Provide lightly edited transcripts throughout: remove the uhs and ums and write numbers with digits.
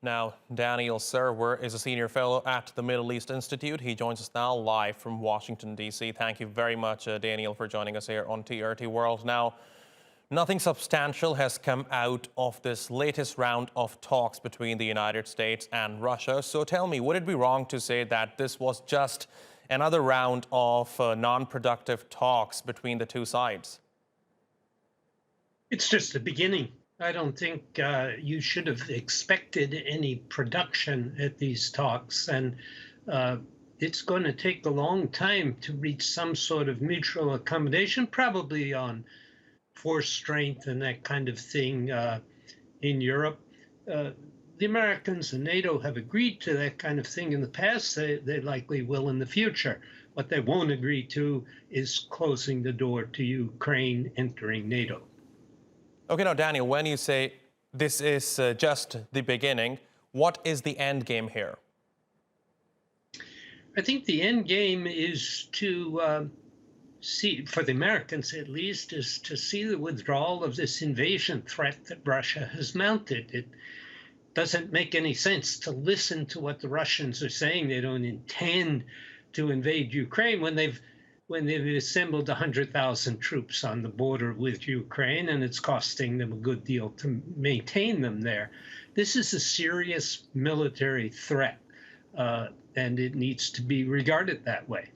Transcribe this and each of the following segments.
Now, Daniel Serwer is a senior fellow at the Middle East Institute. He joins us now live from Washington, D.C. Thank you very much, Daniel, for joining us here on TRT World. Now, nothing substantial has come out of this latest round of talks between the United States and Russia. So tell me, would it be wrong to say that this was just another round of non-productive talks between the two sides? It's just the beginning. I don't think you should have expected any production at these talks. And it's going to take a long time to reach some sort of mutual accommodation, probably on force strength and that kind of thing in Europe. The Americans and NATO have agreed to that kind of thing in the past. They likely will in the future. What they won't agree to is closing the door to Ukraine entering NATO. Okay, now, Daniel, when you say this is just the beginning, what is the end game here? I think the end game is to see, for the Americans at least, is to see the withdrawal of this invasion threat that Russia has mounted. It doesn't make any sense to listen to what the Russians are saying. They don't intend to invade Ukraine when they've assembled 100,000 troops on the border with Ukraine, and it's costing them a good deal to maintain them there. This is a serious military threat, and it needs to be regarded that way.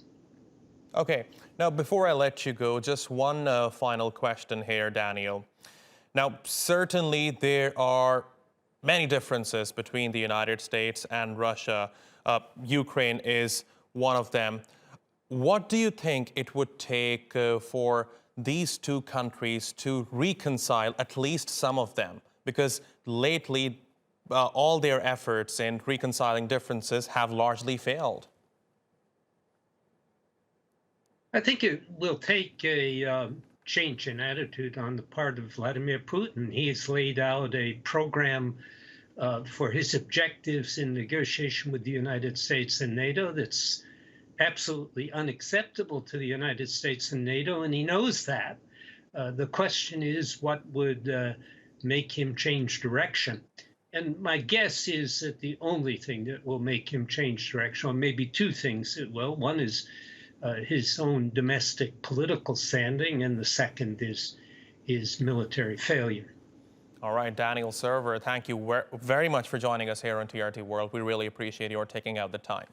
Okay. Now, before I let you go, just one final question here, Daniel. Now, certainly there are many differences between the United States and Russia. Ukraine is one of them. What do you think it would take for these two countries to reconcile at least some of them? Because lately, all their efforts in reconciling differences have largely failed. I think it will take a change in attitude on the part of Vladimir Putin. He has laid out a program for his objectives in negotiation with the United States and NATO that's absolutely unacceptable to the United States and NATO, and he knows that. The question is, what would make him change direction? And my guess is that the only thing that will make him change direction, or maybe two things it will. One is his own domestic political standing, and the second is military failure. All right, Daniel Serwer, thank you very much for joining us here on TRT World. We really appreciate your taking out the time.